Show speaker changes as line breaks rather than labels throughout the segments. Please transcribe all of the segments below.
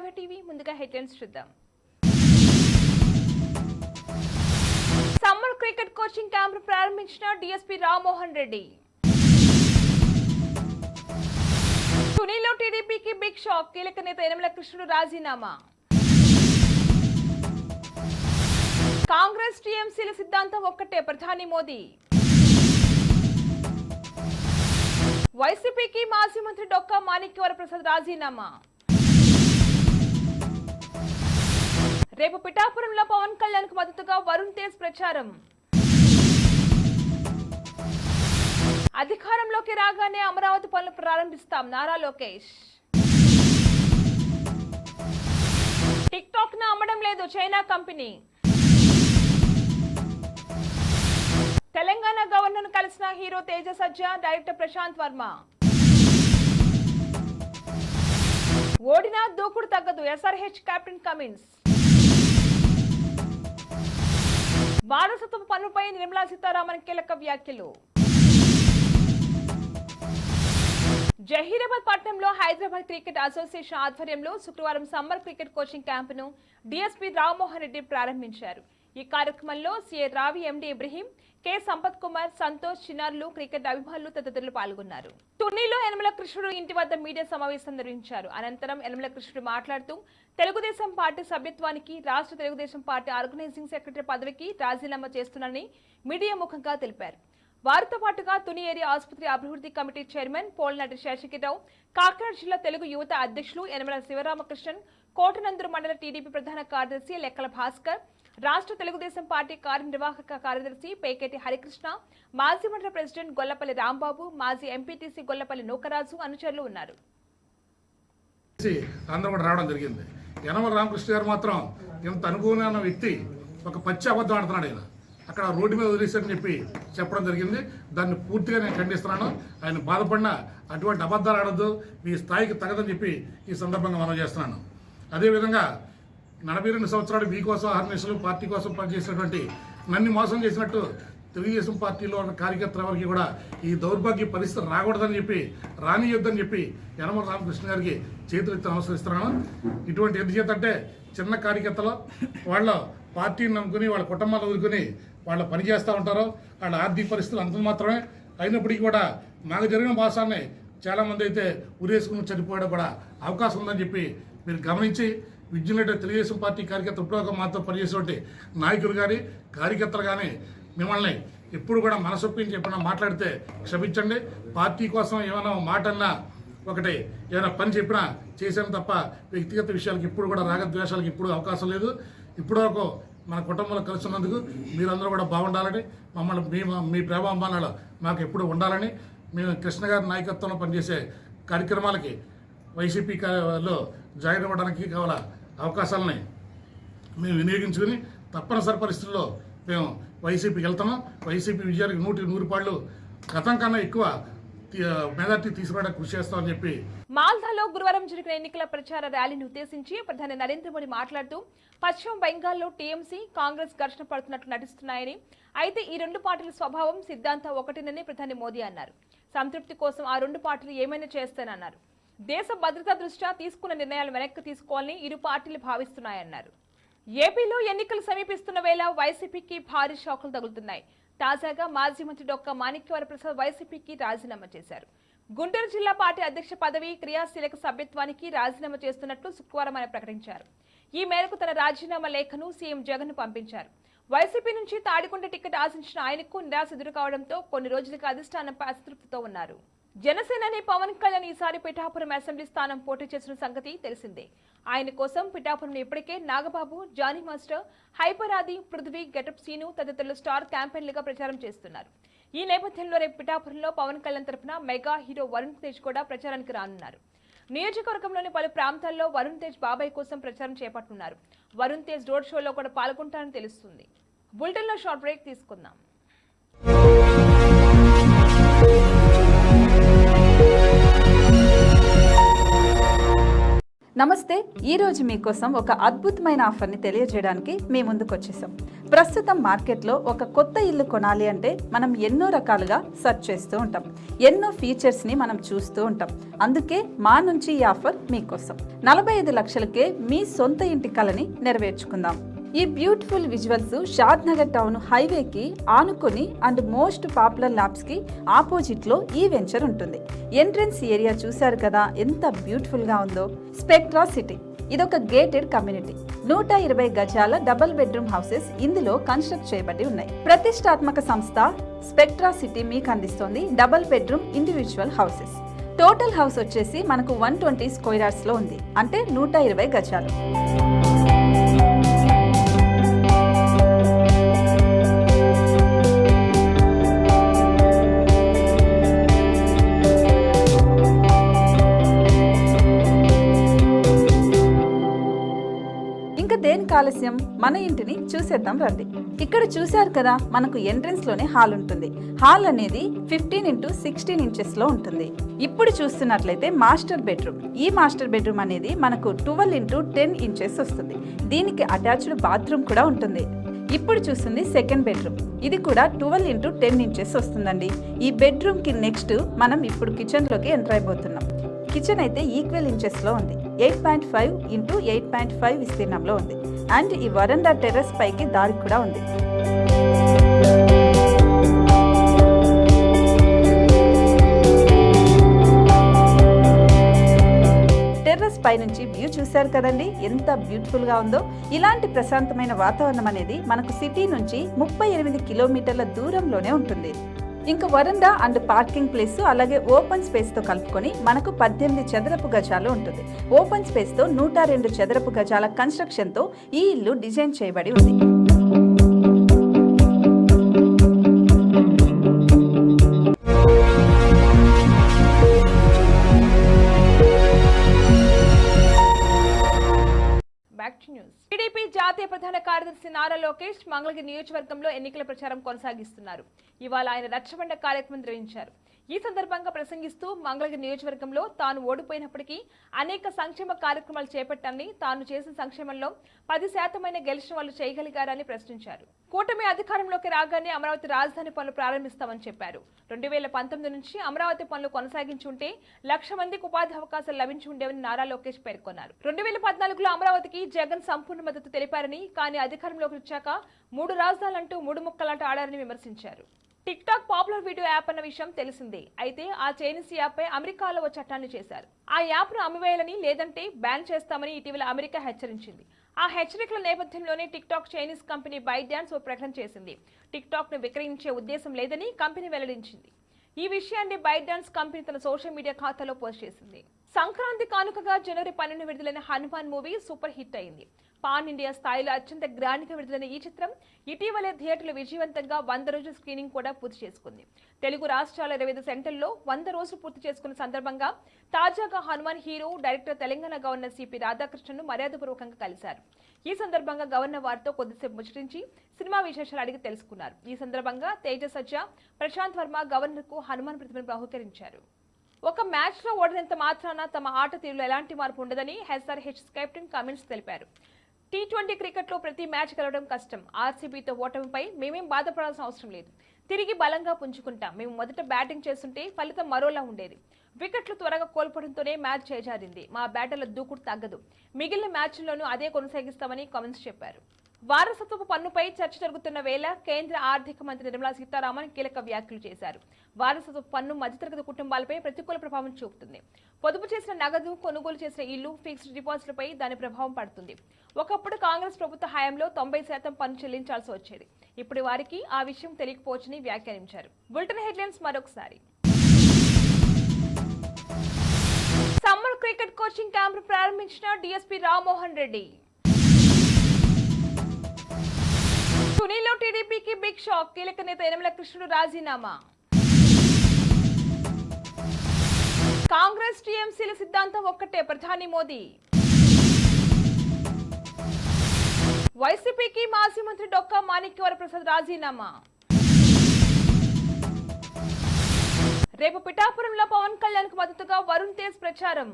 Kavya TV ముందుగా headlines చూద్దాం. Summer cricket coaching camp ప్రారంభించిన డీఎస్పీ రామ్మోహన్ రెడ్డి. తునిలో టీడీపీకి బిగ్ షాక్, కీలక నేత యనమల కృష్ణుడు రాజీనామా. కాంగ్రెస్ టీఎంసీల సిద్ధాంతం ఒక్కటే, ప్రధాని మోదీ. వైసీపీకి మాజీ మంత్రి డొక్కా మాణిక్యవర ప్రసాద్ రాజీనామా. రేపు పిఠాపురంలో పవన్ కళ్యాణ్ కు మద్దతుగా వరుణ్ తేజ్ ప్రచారం. అధికారంలోకి రాగానే అమరావతి పనులు ప్రారంభిస్తాం, నారా లోకేష్. టిక్ టాక్ ను అమ్మడం లేదు చైనా కంపెనీ. తెలంగాణ గవర్నర్ కలిసిన హీరో తేజ సజ్జా, డైరెక్టర్ ప్రశాంత్ వర్మ. ఓడినా దూకుడు తగ్గదు, ఎస్ఆర్హెచ్ కెప్టెన్ కమిన్స్. వారసత్వ పన్నుపై నిర్మలా సీతారామన్ కీలక వ్యాఖ్యలు. జహీరాబాద్ పట్టణంలో హైదరాబాద్ క్రికెట్ అసోసియేషన్ ఆధ్వర్యంలో శుక్రవారం సమ్మర్ క్రికెట్ కోచింగ్ క్యాంపును డీఎస్పీ రామ్మోహన్ రెడ్డి ప్రారంభించారు. ఈ కార్యక్రమంలో CA Ravi, MD Ibrahim, K Sampath Kumar, Santosh, చిన్నారులు, క్రికెట్ అభిమానులు తదితరులు పాల్గొన్నారు. తునిలో యనమల కృష్ణుడు ఇంటి వద్ద మీడియా సమావేశం నిర్వహించారు. అనంతరం యనమల కృష్ణుడు మాట్లాడుతూ తెలుగుదేశం పార్టీ సభ్యత్వానికి, రాష్ట్ర తెలుగుదేశం పార్టీ ఆర్గనైజింగ్ సెక్రటరీ పదవికి రాజీనామా చేస్తున్నానని మీడియా ముఖంగా తెలిపారు. వారితో పాటుగా తుని ఏరియా ఆసుపత్రి అభివృద్ధి కమిటీ చైర్మన్ పోల్నాటి శేషగిరిరావు, కాకినాడ జిల్లా తెలుగు యువత అధ్యక్షులు యనమల శివరామకృష్ణన్, కోటనందూరు మండల టీడీపీ ప్రధాన కార్యదర్శి లెక్కల భాస్కర్, రాష్ట్ర తెలుగుదేశం పార్టీ కార్యనిర్వాహక కార్యదర్శి పేకేటి హరికృష్ణ, మాజీ మండల ప్రెసిడెంట్ గొల్లపల్లి రాంబాబు, మాజీ ఎంపీటీసీ గొల్లపల్లి నూకరాజు అనుచరులు ఉన్నారు.
రావడం జరిగింది. యనమల రామకృష్ణ గారు మాత్రం ఇంత అనుభవమైన వ్యక్తి ఒక పచ్చి అబద్ధం ఆడుతున్నాడు. ఆయన అక్కడ రోడ్డు మీద వదిలేశారని చెప్పడం జరిగింది. దాన్ని పూర్తిగా నేను ఖండిస్తున్నాను. ఆయన బాధపడిన అటువంటి అబద్ధాలు ఆడద్దు, మీ స్థాయికి తగదని చెప్పి ఈ సందర్భంగా మనం చేస్తున్నాను. అదేవిధంగా 42 సంవత్సరాలు మీకోసం ఆర్గనైజేషన్ పార్టీ కోసం పనిచేసినటువంటి నన్ను మోసం చేసినట్టు తెలుగుదేశం పార్టీలో ఉన్న కార్యకర్తల వరకు కూడా ఈ దౌర్భాగ్య పరిస్థితి రాకూడదని చెప్పి, రానియొద్దని చెప్పి యనమల రామకృష్ణ గారికి చేతులెత్తి నమస్కరిస్తున్నాను. ఇటువంటి ఎందుచేతంటే చిన్న కార్యకర్తలు వాళ్ళ పార్టీని నమ్ముకుని, వాళ్ళ కుటుంబాలు వదులుకొని వాళ్ళు పనిచేస్తూ ఉంటారు. వాళ్ళ ఆర్థిక పరిస్థితులు అంత మాత్రమే అయినప్పటికీ కూడా మాకు జరిగిన మోసాన్ని చాలామంది అయితే ఉరేసుకుని చనిపోవడం కూడా అవకాశం ఉందని చెప్పి మీరు గమనించి, విద్యున్నట్టు తెలుగుదేశం పార్టీ కార్యకర్తలు ఇప్పుడు మాతో పనిచేసేటువంటి నాయకులు కానీ కార్యకర్తలు కానీ మిమ్మల్ని ఎప్పుడు కూడా మనసొప్పించి ఎప్పుడైనా మాట్లాడితే క్షమించండి. పార్టీ కోసం ఏమైనా మాట అన్నా ఒకటి, ఏమైనా పని చెప్పినా చేశాను తప్ప వ్యక్తిగత విషయాలకు ఇప్పుడు కూడా రాగద్వేషాలకు ఇప్పుడు అవకాశం లేదు. ఇప్పటివరకు మన కుటుంబంలో కలిసి ఉన్నందుకు మీరందరూ కూడా బాగుండాలని, మమ్మల్ని మీ ప్రేమాభిమానాలు మాకు ఎప్పుడు ఉండాలని, మేము కృష్ణ గారి నాయకత్వంలో పనిచేసే కార్యక్రమాలకి వైసీపీలో జాయిన్ అవ్వడానికి కావాల అవకాశాలని మేము వినియోగించుకుని తప్పనిసరి పరిస్థితుల్లో మేము వైసీపీకి వెళ్తున్నాం. వైసీపీ విజయానికి 100 పాళ్ళు గతం కన్నా ఎక్కువ మెజార్టీ తీసుకురావడానికి కృషి చేస్తామని చెప్పి.
మాల్దాలో గురువారం జరిగిన ఎన్నికల ప్రచార ర్యాలీని ఉద్దేశించి ప్రధాని నరేంద్ర మోడీ మాట్లాడుతూ పశ్చిమ బెంగాల్లో టీఎంసీ, కాంగ్రెస్ ఘర్షణ పడుతున్నట్లు నటిస్తున్నాయని, అయితే ఈ రెండు పార్టీల స్వభావం, సిద్ధాంతం ఒకటినని ప్రధాని మోదీ అన్నారు. సంతృప్తి కోసం ఆ రెండు పార్టీలు ఏమైనా చేస్తానన్నారు. దేశ భద్రతా దృష్ట్యా తీసుకున్న నిర్ణయాలు వెనక్కి తీసుకోవాలని ఇరు పార్టీలు భావిస్తున్నాయన్నారు. ఏపీలో ఎన్నికలు సమీపిస్తున్న వేళ వైసీపీకి భారీ షాకులు తగులుతున్నాయి. తాజాగా మాజీ మంత్రి డొక్కా మాణిక్యవర ప్రసాద్ వైసీపీకి రాజీనామా చేశారు. గుంటూరు జిల్లా పార్టీ అధ్యక్ష పదవి, క్రియాశీలక సభ్యత్వానికి రాజీనామా చేస్తున్నట్లు శుక్రవారం ఆయన ప్రకటించారు. ఈ మేరకు తన రాజీనామా లేఖను సీఎం జగన్ పంపించారు. వైసీపీ నుంచి తాడికొండ టికెట్ ఆశించిన ఆయనకు నిరాశ ఎదురుకావడంతో కొన్ని రోజులుగా అధిష్టానంపై అసంతృప్తితో ఉన్నారు. జనసేనాని పవన్ కళ్యాణ్ ఈసారి పిఠాపురం అసెంబ్లీ స్థానం పోటీ చేసిన సంగతి తెలిసిందే. ఆయన కోసం పిఠాపురం ఇప్పటికే నాగబాబు, జానీ మాస్టర్, హైపర్ ఆది, పృథ్వీ, గెటప్ సీను తదితరులు స్టార్ క్యాంపెయిన్లుగా ప్రచారం చేస్తున్నారు. ఈ నేపథ్యంలో రేపు పిఠాపురంలో పవన్ కళ్యాణ్ తరఫున మెగా హీరో వరుణ్ తేజ్ కూడా ప్రచారానికి రానున్నారు. నియోజకవర్గంలోని పలు ప్రాంతాల్లో వరుణ్ తేజ్ బాబాయ్ కోసం ప్రచారం చేపట్టనున్నారు. వరుణ్ తేజ్ రోడ్ షోలో కూడా పాల్గొంటారని తెలుస్తుంది. బులెటిన్లో షార్ట్ బ్రేక్ తీసుకుందాం.
నమస్తే, ఈ రోజు మీకోసం ఒక అద్భుతమైన ఆఫర్ని తెలియజేయడానికి మీ ముందుకు వచ్చేసాం. ప్రస్తుతం మార్కెట్లో ఒక కొత్త ఇల్లు కొనాలి అంటే మనం ఎన్నో రకాలుగా సెర్చ్ చేస్తూ ఉంటాం, ఎన్నో ఫీచర్స్ని మనం చూస్తూ ఉంటాం. అందుకే మా నుంచి ఈ ఆఫర్ మీకోసం 45 లక్షలకే మీ సొంత ఇంటి కలని నెరవేర్చుకుందాం. ఈ బ్యూటిఫుల్ విజువల్స్ షాద్ నగర్ టౌన్ హైవేకి ఆనుకొని అండ్ మోస్ట్ పాపులర్ ల్యాబ్స్కి ఆపోజిట్లో ఈ వెంచర్ ఉంటుంది. ఎంట్రన్స్ ఏరియా చూశారు కదా ఎంత బ్యూటిఫుల్గా ఉందో. స్పెక్ట్రా సిటీ ఇదొక గేటెడ్ కమ్యూనిటీ. 120 గజాల డబుల్ బెడ్రూమ్ హౌసెస్ ఇందులో కన్స్ట్రక్ట్ చేయబడి ఉన్నాయి. ప్రతిష్టాత్మక సంస్థ స్పెక్ట్రా సిటీ మీకు అందిస్తోంది double bedroom individual houses. Total house వచ్చేసి మనకు 120 స్క్వేర్ యార్డ్స్లో ఉంది, అంటే 120 గజాలు. దేనికి ఆలస్యం, మన ఇంటిని చూసేద్దాం రండి. ఇక్కడ చూశారు కదా, మనకు ఎంట్రన్స్ లోనే హాల్ ఉంటుంది. హాల్ అనేది 15x16 ఇంచెస్ లో ఉంటుంది. ఇప్పుడు చూస్తున్నట్లయితే మాస్టర్ బెడ్రూమ్. ఈ మాస్టర్ బెడ్రూమ్ అనేది మనకు 12x10 ఇంచెస్ వస్తుంది. దీనికి అటాచ్డ్ బాత్రూమ్ కూడా ఉంటుంది. ఇప్పుడు చూస్తుంది సెకండ్ బెడ్రూమ్. ఇది కూడా 12x10 ఇంచెస్ వస్తుందండి. ఈ బెడ్రూమ్ కి నెక్స్ట్ మనం ఇప్పుడు కిచెన్ లోకి ఎంటర్ అయిపోతున్నాం. కిచెన్ అయితే ఈక్వల్ ఇంచెస్ లో ఉంది. 8.5x8.5 విస్తీర్ణంలో ఉంది. అండ్ ఈ వరండా టెర్రస్ పైకి దారి కూడా ఉంది. టెర్రస్ పై నుంచి వ్యూ చూశారు కదండి, ఎంత బ్యూటిఫుల్ గా ఉందో. ఇలాంటి ప్రశాంతమైన వాతావరణం అనేది మనకు సిటీ నుంచి 38 కిలోమీటర్ల దూరంలోనే ఉంటుంది. ఇంకా వరండా అండ్ పార్కింగ్ ప్లేస్ అలాగే ఓపెన్ స్పేస్ తో కలుపుకొని మనకు 18 చదరపు గజాలు ఉంటుంది. ఓపెన్ స్పేస్ తో 102 చదరపు గజాల కన్స్ట్రక్షన్ తో ఈ ఇల్లు డిజైన్ చేయబడి ఉంది.
టీడీపీ జాతీయ ప్రధాన కార్యదర్శి నారా లోకేష్ మంగళగిరి నియోజకవర్గంలో ఎన్నికల ప్రచారం కొనసాగిస్తున్నారు. ఇవాళ ఆయన రచ్చబండ కార్యక్రమం నిర్వహించారు. ఈ సందర్భంగా ప్రసంగిస్తూ మంగళగిరి నియోజకవర్గంలో తాను ఓడిపోయినప్పటికీ అనేక సంక్షేమ కార్యక్రమాలు చేపట్టాలని, తాను చేసిన సంక్షేమంలో 10% గెలిచిన వాళ్ళు చేయగలిగారని ప్రశ్నించారు. కూటమి అధికారంలోకి రాగానే అమరావతి రాజధాని పనులు ప్రారంభిస్తామని చెప్పారు. 2019 నుంచి అమరావతి పనులు కొనసాగించి ఉంటే 1,00,000 మందికి ఉపాధి అవకాశాలు లభించి ఉండేవని నారా లోకేష్ పేర్కొన్నారు. 2014లో అమరావతికి జగన్ సంపూర్ణ మద్దతు తెలిపారని, కానీ అధికారంలోకి వచ్చాక 3 రాజధానులంటూ 3 ముక్కలాట ఆడారని విమర్శించారు. Tick talk popular video app అన్న విషయం తెలిసిందే. అయితే ఆ చైనీస్ యాప్ పై అమెరికాలో ఓ చట్టాన్ని చేశారు. ఆ యాప్ ను అమ్మివేయాలని లేదంటే బ్యాన్ చేస్తామని ఇటీవల అమెరికా హెచ్చరించింది. ఆ హెచ్చరికల నేపథ్యంలోనే టిక్ టాక్ చైనీస్ కంపెనీ బైట్డాన్స్ ఓ ప్రకటన చేసింది. టిక్ టాక్ ను విక్రయించే ఉద్దేశం లేదని కంపెనీ వెల్లడించింది. ఈ విషయాన్ని బైట్డాన్స్ కంపెనీ తన సోషల్ మీడియా ఖాతాలో పోస్ట్ చేసింది. సంక్రాంతి కానుకగా జనవరి 12 విడుదలైన హనుమాన్ మూవీ సూపర్ హిట్ అయింది. పాన్ ఇండియా స్థాయిలో అత్యంత గ్రాండ్ గా విడుదలైన ఈ చిత్రం ఇటీవలే థియేటర్లు విజయవంతంగా 100 రోజుల స్క్రీనింగ్ కూడా పూర్తి చేసుకుంది. తెలుగు రాష్ట్రాల 25 సెంటర్లో 100 రోజులు పూర్తి చేసుకున్న సందర్భంగా తాజాగా Hanuman hero director Telangana governor CP రాధాకృష్ణన్ను మర్యాదపూర్వకంగా కలిశారు. ఈ సందర్భంగా గవర్నర్ వారితో కొద్దిసేపు ముచ్చటించి సినిమా విశేషాలు అడిగి తెలుసుకున్నారు. ఈ సందర్భంగా తేజ సజ్జా, ప్రశాంత్ వర్మ గవర్నర్ కు హనుమాన్ ప్రతిమను బహుకరించారు. ఒక మ్యాచ్ లో ఓడినంత మాత్రాన తమ ఆట తీరులో ఎలాంటి మార్పు ఉండదని ఎస్ఆర్హెచ్ కెప్టెన్ కమిన్స్ తెలిపారు. T20 క్రికెట్లో ప్రతి మ్యాచ్ గెలవడం కష్టం. ఆర్సీబీతో ఓటమిపై మేమేం బాధపడాల్సిన అవసరం లేదు. తిరిగి బలంగా పుంజుకుంటాం. మేము మొదట బ్యాటింగ్ చేస్తుంటే ఫలితం మరోలా ఉండేది. వికెట్లు త్వరగా కోల్పోవడంతోనే మ్యాచ్ చేజారింది. మా బ్యాటర్ల దూకుడు తగ్గదు. మిగిలిన మ్యాచ్ల్లోనూ అదే కొనసాగిస్తామని కమిన్స్ చెప్పారు. వారసత్వపు పన్నుపై చర్చ జరుగుతున్న వేళ కేంద్ర ఆర్థిక మంత్రి నిర్మలా సీతారామన్ కీలక వ్యాఖ్యలు చేశారు. వారసత్వపు పన్ను మధ్యతరగతి కుటుంబాలపై ప్రతికూల ప్రభావం చూపుతుంది. పొదుపు చేసిన నగదు, కొనుగోలు చేసిన ఇల్లు, ఫిక్స్డ్ డిపాజిట్లపై దాని ప్రభావం పడుతుంది. ఒకప్పుడు కాంగ్రెస్ ప్రభుత్వ హయాంలో 90% పన్ను చెల్లించాల్సి వచ్చేది. ఇప్పుడు వారికి ఆ విషయం తెలియకపోవచ్చని వ్యాఖ్యానించారు. బులెటిన్ హెడ్లైన్స్ మరొకసారి. సమ్మర్ క్రికెట్ కోచింగ్ క్యాంప్ ప్రారంభించిన డీఎస్పీ రామ్మోహన్ రెడ్డి. తునిలో టీడీపీకి బిగ్ షాక్. కీలక నేత యనమల కృష్ణుడు రాజీనామా. కాంగ్రెస్ టీఎంసీల సిద్ధాంతం ఒక్కటే, ప్రధాని మోదీ. వైసీపీకి మాజీ మంత్రి డొక్కా మాణిక్యవర ప్రసాద్ రాజీనామా. రేపు పిఠాపురంలో పవన్ కళ్యాణ్ కు మద్దతుగా వరుణ్ తేజ్ ప్రచారం.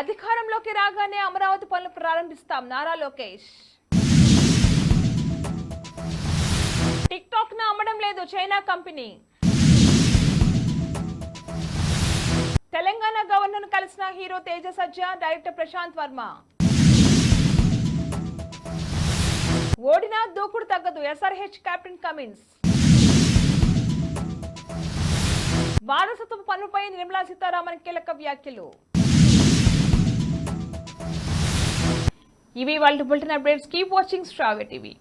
అధికారంలోకి రాగానే అమరావతి పనులు ప్రారంభిస్తాం నారా లోకేష్. టిక్ టాక్ ను అమ్మడం లేదు చైనా కంపెనీ. తెలంగాణ గవర్నర్ ను కలిసిన హీరో తేజ సజ్జా, డైరెక్టర్ ప్రశాంత్ వర్మ. ఓడినా దూకుడు తగ్గదు ఎస్ఆర్హెచ్ కెప్టెన్ కమిన్స్. వారసత్వ పన్నుపై నిర్మలా సీతారామన్ కీలక వ్యాఖ్యలు. ఇవి వాళ్ళ బులెటిన్ అప్డేట్స్. కీప్ వాచింగ్ శ్రావ్య టీవీ.